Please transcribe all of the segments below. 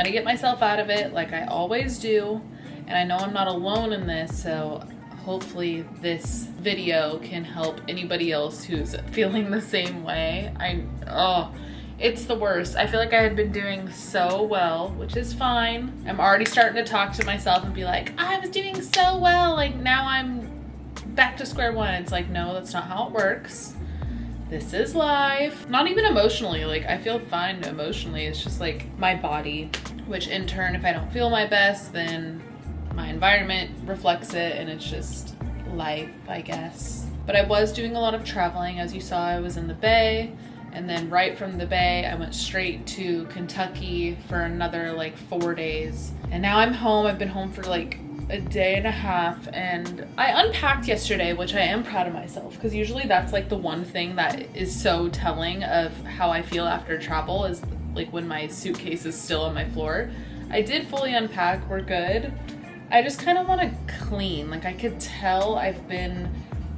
to get myself out of it like I always do. And I know I'm not alone in this, so hopefully this video can help anybody else who's feeling the same way. It's the worst. I feel like I had been doing so well, which is fine. I'm already starting to talk to myself and be like, I was doing so well, like now I'm back to square one. It's like, no, that's not how it works. This is life. Not even emotionally, like I feel fine emotionally. It's just like my body, which in turn, if I don't feel my best, then my environment reflects it, and it's just life, I guess. But I was doing a lot of traveling. As you saw, I was in the Bay, and then right from the Bay, I went straight to Kentucky for another like 4 days. And now I'm home. I've been home for like a day and a half, and I unpacked yesterday, which I am proud of myself, because usually that's like the one thing that is so telling of how I feel after travel is like when my suitcase is still on my floor. I did fully unpack. We're good. I just kind of want to clean. Like I could tell I've been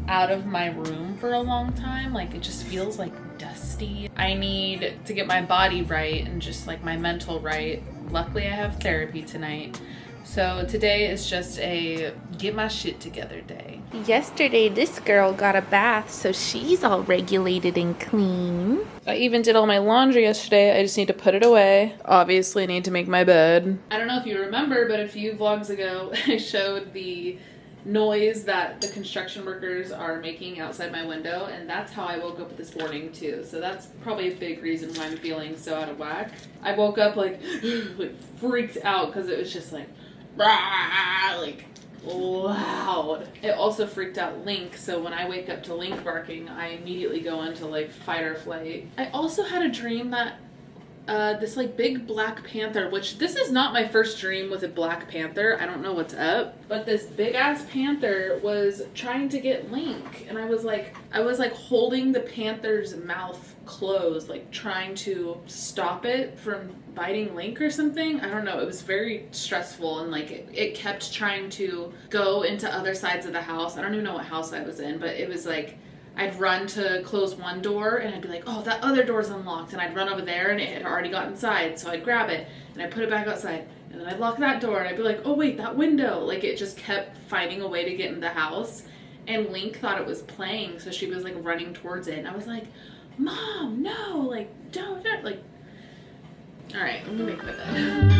out of my room for a long time. Like it just feels like dusty. I need to get my body right and just like my mental right. Luckily I have therapy tonight. So today is just a get my shit together day. Yesterday, this girl got a bath, so she's all regulated and clean. I even did all my laundry yesterday. I just need to put it away. Obviously, I need to make my bed. I don't know if you remember, but a few vlogs ago, I showed the noise that the construction workers are making outside my window, and that's how I woke up this morning too. So that's probably a big reason why I'm feeling so out of whack. I woke up like freaked out because it was just like like loud. It also freaked out Link, so when I wake up to Link barking, I immediately go into like fight or flight. I also had a dream that this like big black panther, which this is not my first dream with a black panther. I don't know what's up, but this big ass panther was trying to get Link, and I was like holding the panther's mouth closed, like trying to stop it from biting Link or something. I don't know. It was very stressful, and like it kept trying to go into other sides of the house. I don't even know what house I was in, but it was like I'd run to close one door and I'd be like, oh, that other door's unlocked, and I'd run over there and it had already got inside, so I'd grab it and I'd put it back outside, and then I'd lock that door and I'd be like, oh wait, that window. Like it just kept finding a way to get in the house, and Link thought it was playing, so she was like running towards it, and I was like, Mom, no, like don't like. All right, let me make my bed.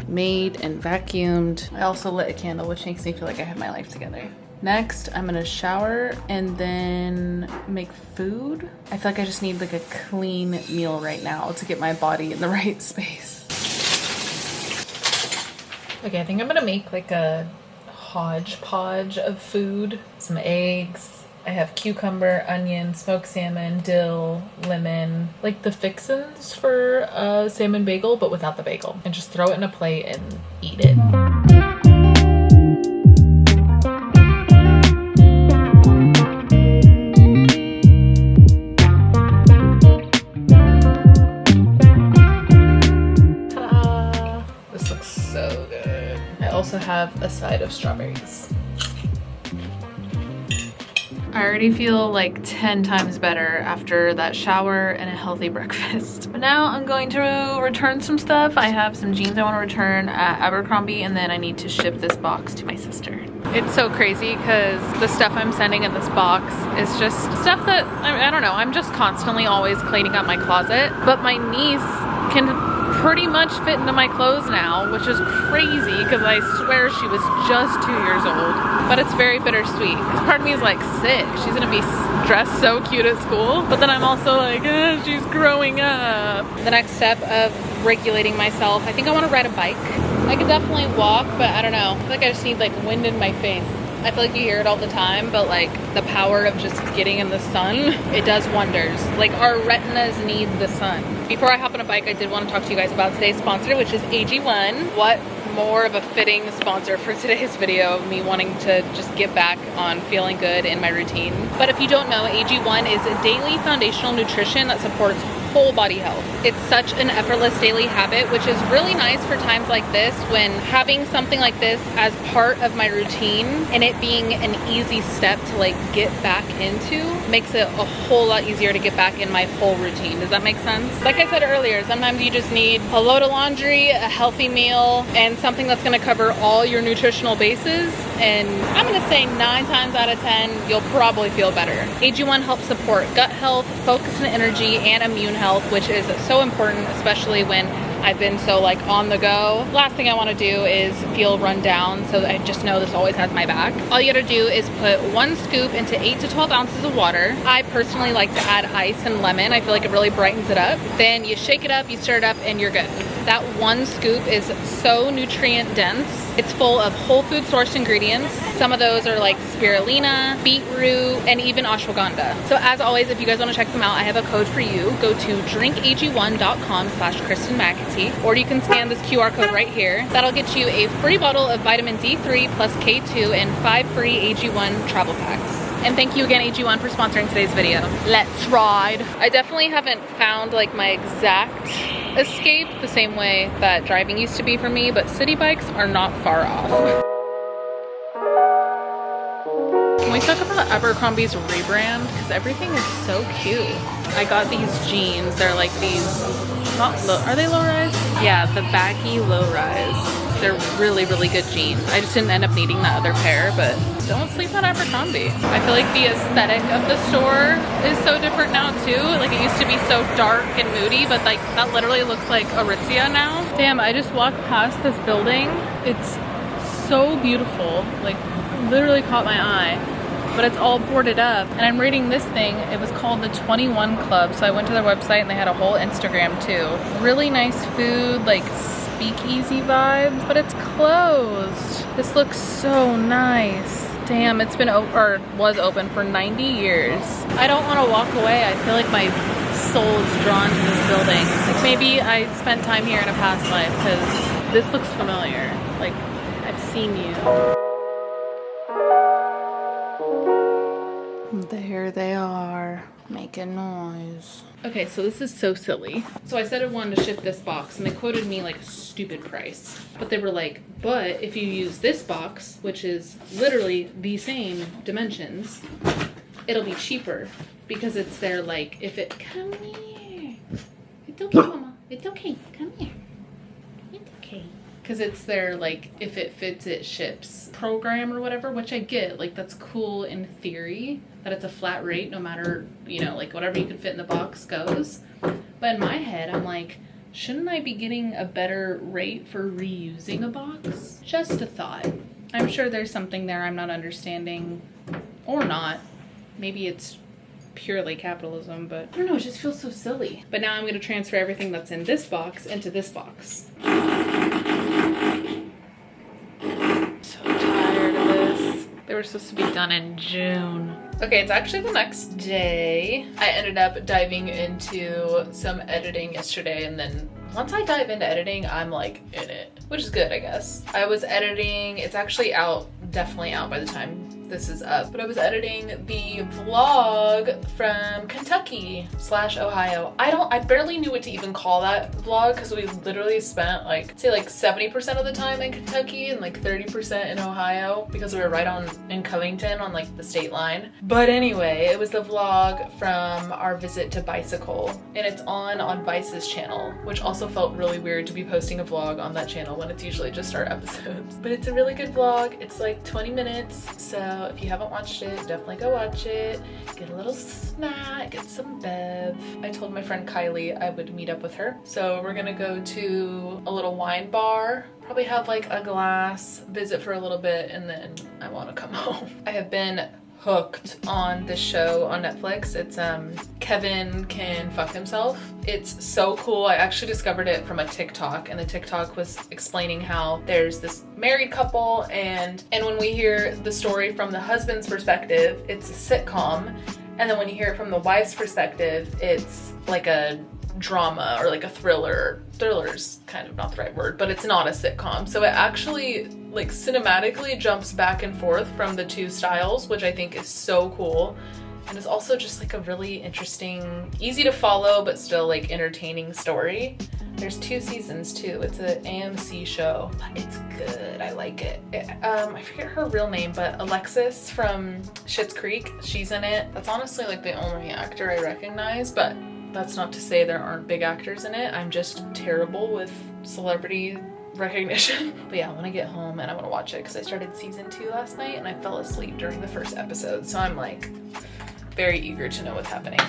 Made and vacuumed. I also lit a candle, which makes me feel like I have my life together. Next, I'm gonna shower and then make food. I feel like I just need like a clean meal right now to get my body in the right space. Okay, I think I'm gonna make like a hodgepodge of food. Some eggs. I have cucumber, onion, smoked salmon, dill, lemon, like the fixins for a salmon bagel, but without the bagel. And just throw it in a plate and eat it. Ta-da! This looks so good. I also have a side of strawberries. I already feel like 10 times better after that shower and a healthy breakfast. But now I'm going to return some stuff. I have some jeans I want to return at Abercrombie, and then I need to ship this box to my sister. It's so crazy because the stuff I'm sending in this box is just stuff that, I don't know, I'm just constantly always cleaning up my closet. But my niece can pretty much fit into my clothes now, which is crazy because I swear she was just 2 years old. But it's very bittersweet. Part of me is like sick. She's gonna be dressed so cute at school, but then I'm also like, she's growing up. The next step of regulating myself, I think I want to ride a bike. I could definitely walk, but I don't know. I feel like I just need like wind in my face. I feel like you hear it all the time, but like the power of just getting in the sun, it does wonders. Like our retinas need the sun. Before I hop on a bike, I did want to talk to you guys about today's sponsor, which is AG1. What more of a fitting sponsor for today's video of me wanting to just get back on feeling good in my routine. But if you don't know, AG1 is a daily foundational nutrition that supports whole body health. It's such an effortless daily habit, which is really nice for times like this when having something like this as part of my routine and it being an easy step to like get back into makes it a whole lot easier to get back in my whole routine. Does that make sense? Like I said earlier, sometimes you just need a load of laundry, a healthy meal, and something that's gonna cover all your nutritional bases. And I'm gonna say 9 times out of 10, you'll probably feel better. AG1 helps support gut health, focus and energy, and immune health, which is so important, especially when I've been so like on the go. Last thing I want to do is feel run down, so I just know this always has my back. All you gotta do is put 1 scoop into 8 to 12 ounces of water. I personally like to add ice and lemon. I feel like it really brightens it up. Then you shake it up, you stir it up, and you're good. That 1 scoop is so nutrient dense. It's full of whole food sourced ingredients. Some of those are like spirulina, beetroot, and even ashwagandha. So as always, if you guys want to check them out, I have a code for you. Go to drinkag1.com/Kristen McAtee, or you can scan this QR code right here. That'll get you a free bottle of vitamin D3 plus K2 and 5 free AG1 travel packs. And thank you again, AG1, for sponsoring today's video. Let's ride. I definitely haven't found like my exact escape the same way that driving used to be for me, but city bikes are not far off. Can we talk about Abercrombie's rebrand? Because everything is so cute. I got these jeans. They're like these, not low, are they low rise? Yeah, the baggy low rise. They're really, really good jeans. I just didn't end up needing that other pair, but don't sleep on Abercrombie. I feel like the aesthetic of the store is so different now too. Like it used to be so dark and moody, but like that literally looks like Aritzia now. Damn, I just walked past this building. It's so beautiful, like literally caught my eye. But it's all boarded up, and I'm reading this thing. It was called the 21 Club, so I went to their website and they had a whole Instagram too. Really nice food, like speakeasy vibes, but it's closed. This looks so nice. Damn, it's been was open for 90 years. I don't want to walk away. I feel like my soul is drawn to this building. Like maybe I spent time here in a past life because this looks familiar. Like I've seen you. There they are, making noise. Okay, so this is so silly. So I said I wanted to ship this box, and they quoted me like a stupid price. But they were like, but if you use this box, which is literally the same dimensions, it'll be cheaper. Because it's their like, if it, come here. It's okay, mama. It's okay, come here. It's okay. Because it's their like, if it fits, it ships program or whatever, which I get. Like that's cool in theory, that it's a flat rate no matter, you know, like whatever you can fit in the box goes. But in my head, I'm like, shouldn't I be getting a better rate for reusing a box? Just a thought. I'm sure there's something there I'm not understanding, or not. Maybe it's purely capitalism, but I don't know, it just feels so silly. But now I'm going to transfer everything that's in this box into this box. So tired of this. They were supposed to be done in June. Okay, it's actually the next day. I ended up diving into some editing yesterday, and then once I dive into editing, I'm like in it, which is good, I guess. I was editing, it's actually out, definitely out by the time this is up, but I was editing the vlog from Kentucky/Ohio. I barely knew what to even call that vlog because we literally spent like, say like 70% of the time in Kentucky and like 30% in Ohio because we were right in Covington on like the state line. But anyway, it was the vlog from our visit to Bicycle, and it's on Vice's channel, which also felt really weird to be posting a vlog on that channel when it's usually just our episodes. But it's a really good vlog. It's like 20 minutes, so if you haven't watched it, definitely go watch it. Get a little snack, get some bev. I told my friend Kylie I would meet up with her. So we're gonna go to a little wine bar, probably have like a glass, visit for a little bit, and then I wanna come home. I have been hooked on this show on Netflix. It's Kevin Can Fuck Himself. It's so cool. I actually discovered it from a TikTok, and the TikTok was explaining how there's this married couple, and when we hear the story from the husband's perspective, it's a sitcom, and then when you hear it from the wife's perspective, it's like a drama or like a thriller. Thriller's kind of not the right word, but it's not a sitcom. So it actually like cinematically jumps back and forth from the two styles, which I think is so cool. And it's also just like a really interesting, easy to follow, but still like entertaining story. There's 2 seasons too. It's an AMC show, but it's good. I like it. I forget her real name, but Alexis from Schitt's Creek, she's in it. That's honestly like the only actor I recognize, but that's not to say there aren't big actors in it. I'm just terrible with celebrity recognition. But yeah, I want to get home and I want to watch it because I started season 2 last night and I fell asleep during the first episode. So I'm like very eager to know what's happening.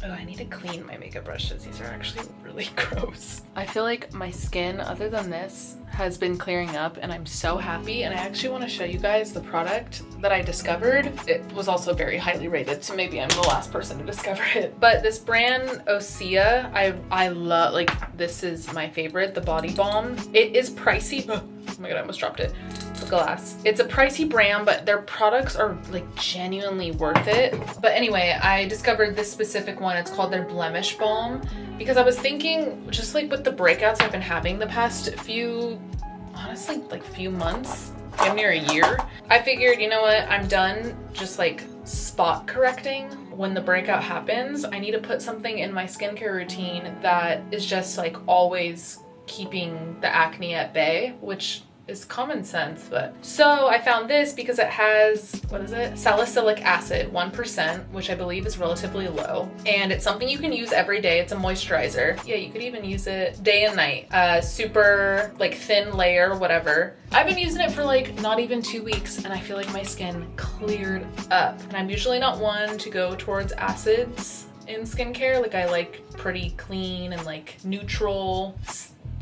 Oh, I need to clean my makeup brushes. These are actually really gross. I feel like my skin, other than this, has been clearing up and I'm so happy. And I actually want to show you guys the product that I discovered. It was also very highly rated, so maybe I'm the last person to discover it. But this brand, Osea, I love, like, this is my favorite, the body balm. It is pricey. Oh my God, I almost dropped it. The glass. It's a pricey brand, but their products are like genuinely worth it. But anyway, I discovered this specific one. It's called their Blemish Balm because I was thinking, just like with the breakouts I've been having the past few, honestly, like few months, damn near a year, I figured, you know what, I'm done just like spot correcting. When the breakout happens, I need to put something in my skincare routine that is just like always keeping the acne at bay, which is common sense. But so I found this because it has, what is it, salicylic acid 1%, which I believe is relatively low, and it's something you can use every day. It's a moisturizer. Yeah, you could even use it day and night. Super like thin layer, whatever. I've been using it for like not even 2 weeks and I feel like my skin cleared up. And I'm usually not one to go towards acids in skincare. Like I like pretty clean and like neutral,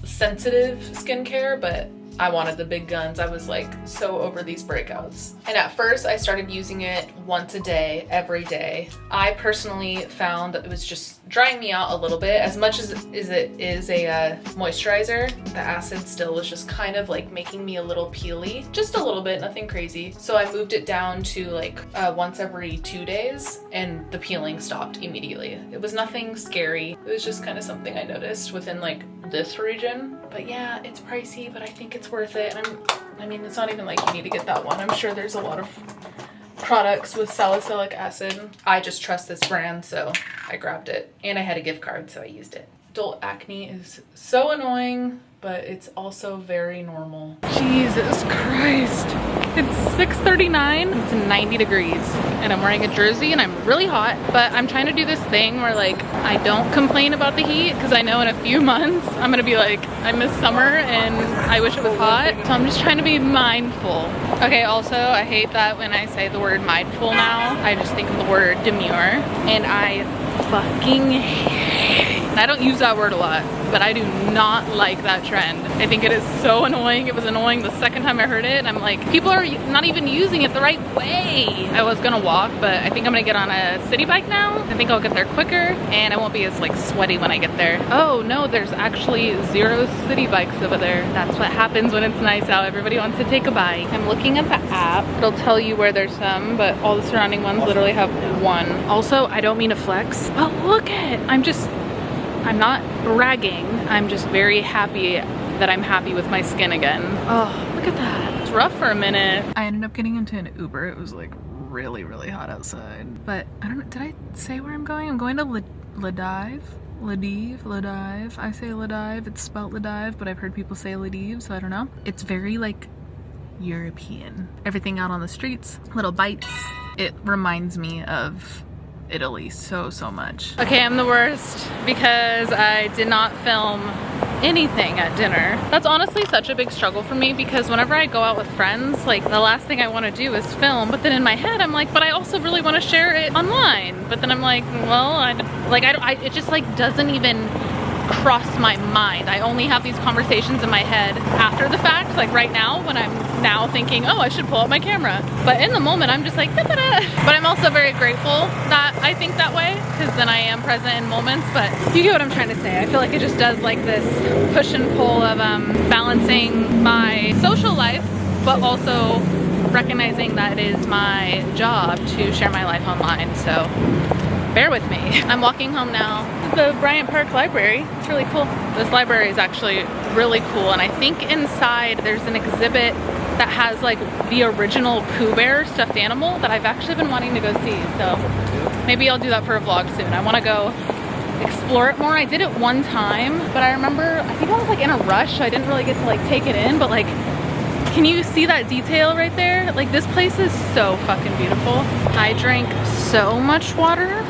sensitive skincare, but I wanted the big guns. I was like so over these breakouts. And at first I started using it once a day, every day. I personally found that it was just drying me out a little bit. As much as it is a moisturizer, the acid still was just kind of like making me a little peely. Just a little bit, nothing crazy. So I moved it down to like once every 2 days and the peeling stopped immediately. It was nothing scary. It was just kind of something I noticed within like this region. But yeah, it's pricey, but I think it's worth it. And I mean, it's not even like you need to get that one. I'm sure there's a lot of products with salicylic acid. I just trust this brand, so I grabbed it. And I had a gift card, so I used it. Adult acne is so annoying, but it's also very normal. Jesus Christ. It's 6:39, it's 90 degrees, and I'm wearing a jersey and I'm really hot, but I'm trying to do this thing where like I don't complain about the heat because I know in a few months I'm gonna be like, I miss summer and I wish it was hot, so I'm just trying to be mindful. Okay, also I hate that when I say the word mindful now, I just think of the word demure, and I fucking hate it. I don't use that word a lot, but I do not like that trend. I think it is so annoying. It was annoying the second time I heard it, and I'm like, people are not even using it the right way. I was gonna walk, but I think I'm gonna get on a city bike now. I think I'll get there quicker, and I won't be as like sweaty when I get there. Oh no, there's actually 0 city bikes over there. That's what happens when it's nice out. Everybody wants to take a bike. I'm looking at the app. It'll tell you where there's some, but all the surrounding ones literally have one. Also, I don't mean to flex, but look at, I'm not bragging. I'm just very happy that I'm happy with my skin again. Oh, look at that. It's rough for a minute. I ended up getting into an Uber. It was like really, really hot outside. But I don't know, did I say where I'm going? I'm going to Ladive. I say Ladive. It's spelled Ladive, but I've heard people say Ladive, so I don't know. It's very like European. Everything out on the streets, little bites. It reminds me of Italy so much. Okay, I'm the worst because I did not film anything at dinner. That's honestly such a big struggle for me because whenever I go out with friends, like the last thing I want to do is film, but then in my head I'm like, but I also really want to share it online. But then I'm like, well, it just like doesn't even cross my mind. I only have these conversations in my head after the fact, like right now when I'm now thinking, oh, I should pull out my camera. But in the moment, I'm just like, da, da, da. But I'm also very grateful that I think that way because then I am present in moments. But you get what I'm trying to say. I feel like it just does like this push and pull of balancing my social life, but also recognizing that it is my job to share my life online. So bear with me. I'm walking home now. The Bryant Park Library. It's really cool. This library is actually really cool, and I think inside there's an exhibit that has like the original Pooh Bear stuffed animal that I've actually been wanting to go see. So Maybe I'll do that for a vlog soon. I want to go explore it more. I did it one time, but I remember, I think I was like in a rush, so I didn't really get to like take it in, but like, can you see that detail right there? Like, this place is so fucking beautiful. I drank so much water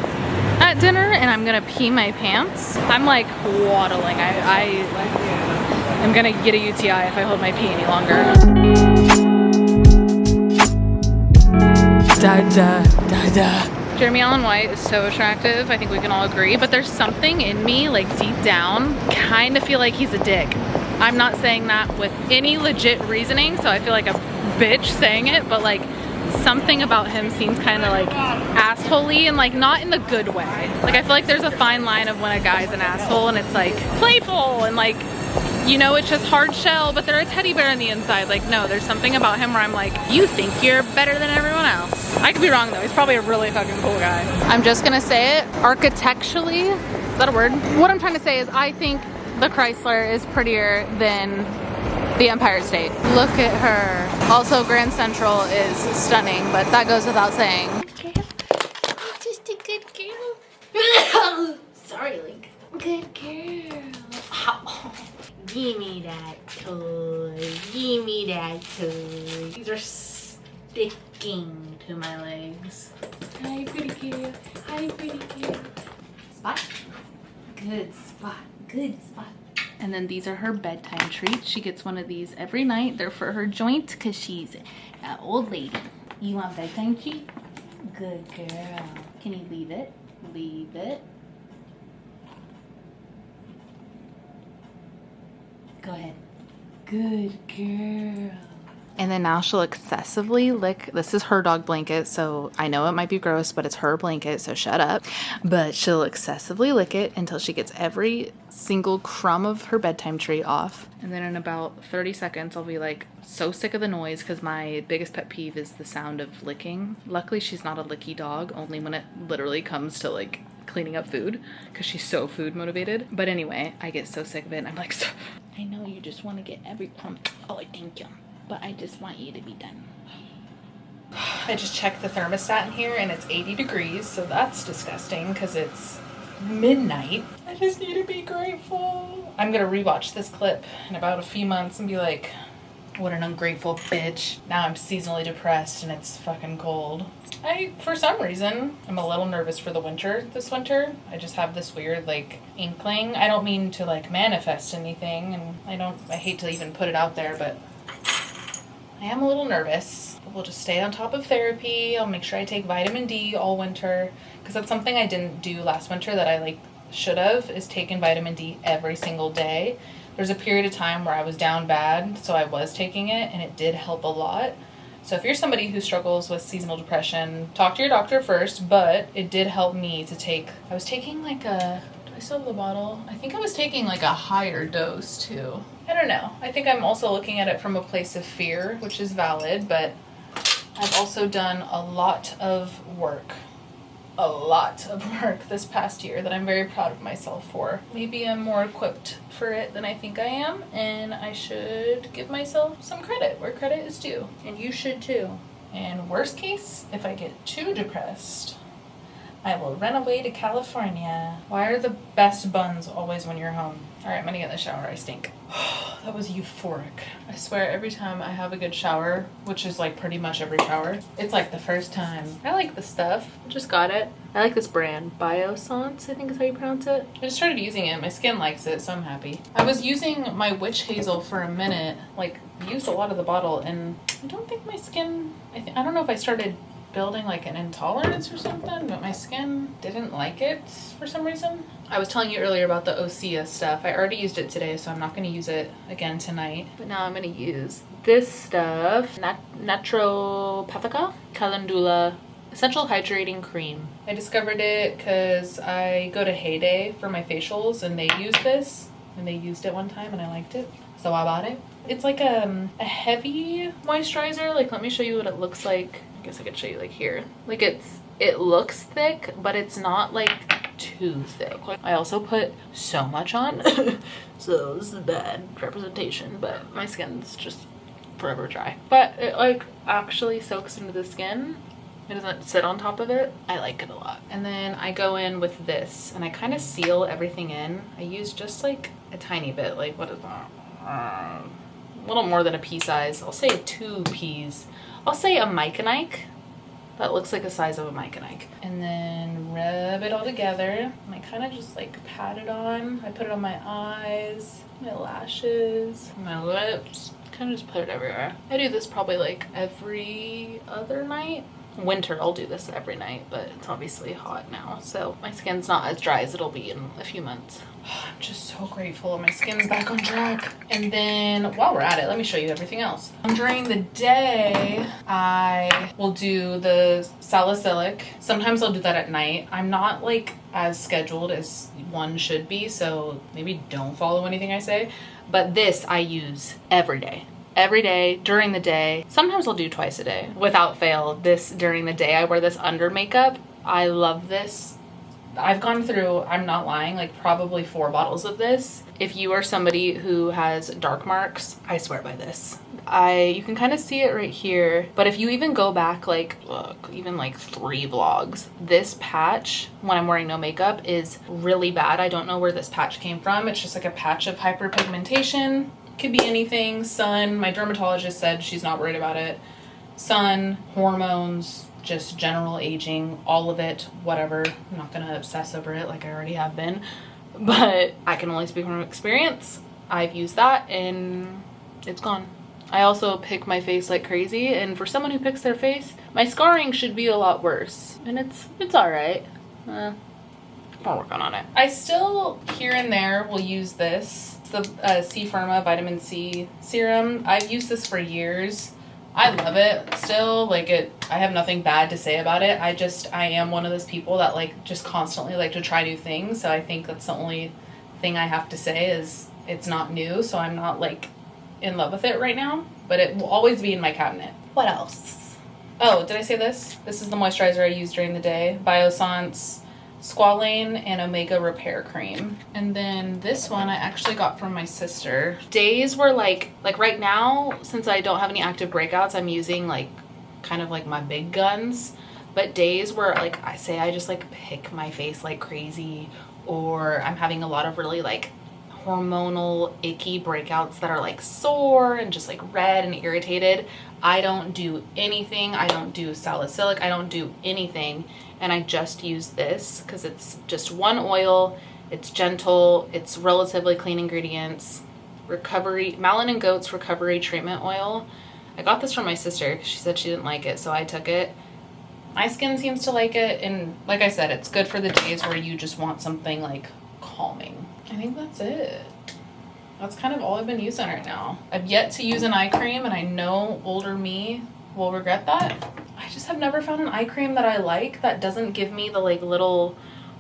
at dinner and I'm gonna pee my pants. I'm like waddling. I'm gonna get a UTI if I hold my pee any longer. Da da da da. Jeremy Allen White is so attractive. I think we can all agree, but there's something in me, like deep down, kind of feel like he's a dick. I'm not saying that with any legit reasoning, so I feel like a bitch saying it, but like something about him seems kind of like asshole-y, and like not in the good way. Like, I feel like there's a fine line of when a guy's an asshole and it's like playful and like, you know, it's just hard shell, but they're a teddy bear on the inside. Like, no, there's something about him where I'm like, you think you're better than everyone else. I could be wrong though. He's probably a really fucking cool guy. I'm just gonna say it. Architecturally, is that a word? What I'm trying to say is I think the Chrysler is prettier than the Empire State. Look at her. Also, Grand Central is stunning, but that goes without saying. Just a good girl. Sorry, Link. Good girl. Ow. Give me that toy. Give me that toy. These are sticking to my legs. Hi, pretty girl. Hi, pretty girl. Spot. Good spot. Good spot. And then these are her bedtime treats. She gets one of these every night. They're for her joint because she's an old lady. You want bedtime treat? Good girl. Can you leave it? Leave it. Go ahead. Good girl. And then now she'll excessively lick. This is her dog blanket, so I know it might be gross, but it's her blanket, so shut up. But she'll excessively lick it until she gets every single crumb of her bedtime treat off. And then in about 30 seconds, I'll be like so sick of the noise, because my biggest pet peeve is the sound of licking. Luckily, she's not a licky dog, only when it literally comes to like cleaning up food, because she's so food motivated. But anyway, I get so sick of it, and I'm like, I know you just want to get every crumb. Oh, thank you. But I just want you to be done. I just checked the thermostat in here and it's 80 degrees, so that's disgusting because it's midnight. I just need to be grateful. I'm gonna rewatch this clip in about a few months and be like, what an ungrateful bitch. Now I'm seasonally depressed and it's fucking cold. For some reason, I'm a little nervous for the winter this winter. I just have this weird like inkling. I don't mean to like manifest anything, and I hate to even put it out there, but I am a little nervous. We'll just stay on top of therapy. I'll make sure I take vitamin D all winter, because that's something I didn't do last winter that I like should have, is taken vitamin D every single day. There's a period of time where I was down bad, so I was taking it and it did help a lot. So if you're somebody who struggles with seasonal depression, talk to your doctor first, but it did help me to take, I was taking like a, do I still have the bottle? I think I was taking like a higher dose too. I don't know. I think I'm also looking at it from a place of fear, which is valid, but I've also done a lot of work this past year that I'm very proud of myself for. Maybe I'm more equipped for it than I think I am, and I should give myself some credit where credit is due. And you should too. And worst case, if I get too depressed, I will run away to California. Why are the best buns always when you're home? All right, I'm gonna get in the shower. I stink. That was euphoric. I swear every time I have a good shower, which is like pretty much every shower, it's like the first time. I like the stuff. I just got it. I like this brand. Biossance, I think is how you pronounce it. I just started using it. My skin likes it, so I'm happy. I was using my witch hazel for a minute, like used a lot of the bottle, and I don't think my skin, I don't know if I started building like an intolerance or something, but my skin didn't like it for some reason. I was telling you earlier about the Osea stuff. I already used it today, so I'm not going to use it again tonight. But now I'm going to use this stuff, Naturopathica Calendula Essential Hydrating Cream. I discovered it because I go to Heyday for my facials, and they use this, and they used it one time, and I liked it, so I bought it. It's like a heavy moisturizer. Like, let me show you what it looks like. I guess I could show you like here. Like it looks thick, but it's not like too thick. I also put so much on, so this is bad representation, but my skin's just forever dry. But it like actually soaks into the skin It doesn't sit on top of it. I like it a lot. And then I go in with this and I kind of seal everything in. I use just like a tiny bit, like what is that? A little more than a pea size. I'll say 2 peas. I'll say a McAtee. That looks like the size of a McAtee. And then rub it all together. And I kind of just like pat it on. I put it on my eyes, my lashes, my lips. Kind of just put it everywhere. I do this probably like every other night. Winter I'll do this every night, but it's obviously hot now, so my skin's not as dry as it'll be in a few months. I'm just so grateful my skin's back on track. And then while we're at it, let me show you everything else. During the day I will do the salicylic. Sometimes I'll do that at night. I'm not like as scheduled as one should be, so maybe don't follow anything I say, but this I use every day. Every day, during the day. Sometimes I'll do twice a day. Without fail, this during the day. I wear this under makeup. I love this. I've gone through, I'm not lying, like probably 4 bottles of this. If you are somebody who has dark marks, I swear by this. You can kind of see it right here, but if you even go back like, look, even like 3 vlogs, this patch when I'm wearing no makeup is really bad. I don't know where this patch came from. It's just like a patch of hyperpigmentation. Could be anything. Sun, my dermatologist said she's not worried about it. Sun, hormones, just general aging, all of it, whatever. I'm not gonna obsess over it like I already have been, but I can only speak from experience. I've used that and it's gone. I also pick my face like crazy, and for someone who picks their face, my scarring should be a lot worse, and it's all right. We're working on it. I still here and there will use this. The C Firma vitamin C serum. I've used this for years. I love it still. Like I have nothing bad to say about it. I am one of those people that like just constantly like to try new things. So I think that's the only thing I have to say is it's not new. So I'm not like in love with it right now, but it will always be in my cabinet. What else? Oh, did I say this? This is the moisturizer I use during the day. Biossance Squalane and Omega Repair Cream. And then this one I actually got from my sister. Days were like right now, since I don't have any active breakouts, I'm using like kind of like my big guns. But days where like I just like pick my face like crazy, or I'm having a lot of really like hormonal icky breakouts that are like sore and just like red and irritated, I don't do anything. I don't do salicylic. I don't do anything. And I just use this because it's just one oil. It's gentle. It's relatively clean ingredients. Malin & Goat's Recovery Treatment Oil. I got this from my sister because she said she didn't like it, so I took it. My skin seems to like it, and like I said, it's good for the days where you just want something like calming. I think that's it. That's kind of all I've been using right now. I've yet to use an eye cream, and I know older me will regret that. I just have never found an eye cream that I like that doesn't give me the like little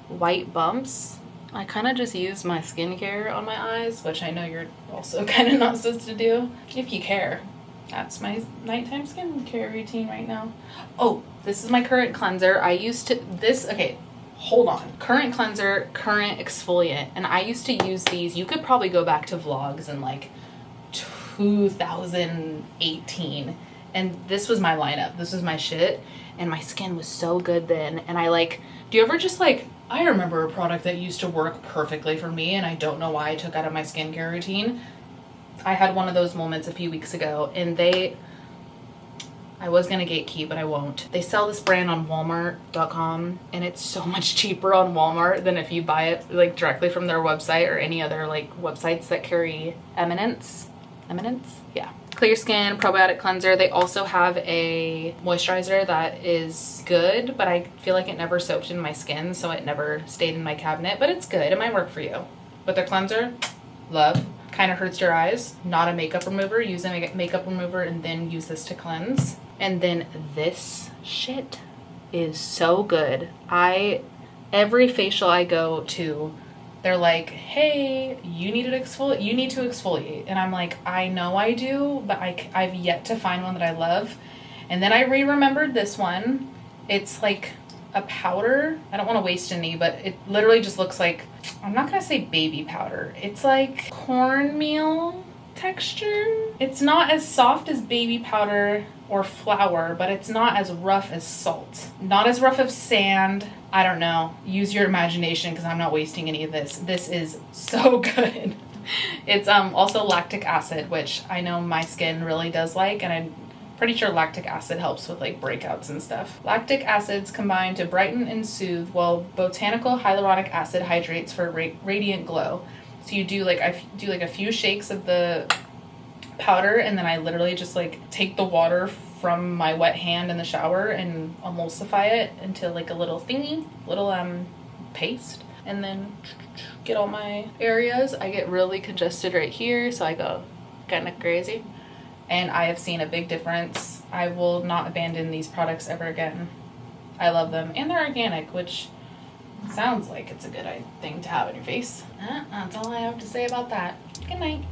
white bumps. I kind of just use my skincare on my eyes, which I know you're also kind of not supposed to do if you care. That's my nighttime skincare routine right now. Oh, this is my current cleanser. Okay, hold on. Current cleanser, current exfoliant. And I used to use these. You could probably go back to vlogs in like 2018. And this was my lineup. This was my shit. And my skin was so good then. And do you ever just I remember a product that used to work perfectly for me and I don't know why I took out of my skincare routine. I had one of those moments a few weeks ago, and I was gonna gatekeep, but I won't. They sell this brand on Walmart.com, and it's so much cheaper on Walmart than if you buy it like directly from their website or any other like websites that carry Eminence? Yeah. Clear Skin Probiotic Cleanser. They also have a moisturizer that is good, but I feel like it never soaked in my skin, so it never stayed in my cabinet, but it's good. It might work for you. But their cleanser, love. Kind of hurts your eyes. Not a makeup remover. Use a makeup remover and then use this to cleanse. And then this shit is so good. Every facial I go to, they're like, hey, you need to exfoliate. And I'm like, I know I do, but I've yet to find one that I love. And then I remembered this one. It's like a powder. I don't want to waste any, but it literally just looks like, I'm not gonna say baby powder. It's like cornmeal texture. It's not as soft as baby powder or flour, but it's not as rough as salt. Not as rough as sand. I don't know. Use your imagination because I'm not wasting any of this. This is so good. It's also lactic acid, which I know my skin really does like, and I'm pretty sure lactic acid helps with like breakouts and stuff. Lactic acids combine to brighten and soothe, while botanical hyaluronic acid hydrates for radiant glow. So you do like, I do like a few shakes of the powder, and then I literally just like take the water from my wet hand in the shower and emulsify it into like a little thingy, little paste, and then get all my areas. I get really congested right here, so I go kind of crazy, and I have seen a big difference. I will not abandon these products ever again. I love them, and they're organic, which sounds like it's a good thing to have in your face. That's all I have to say about that. Good night.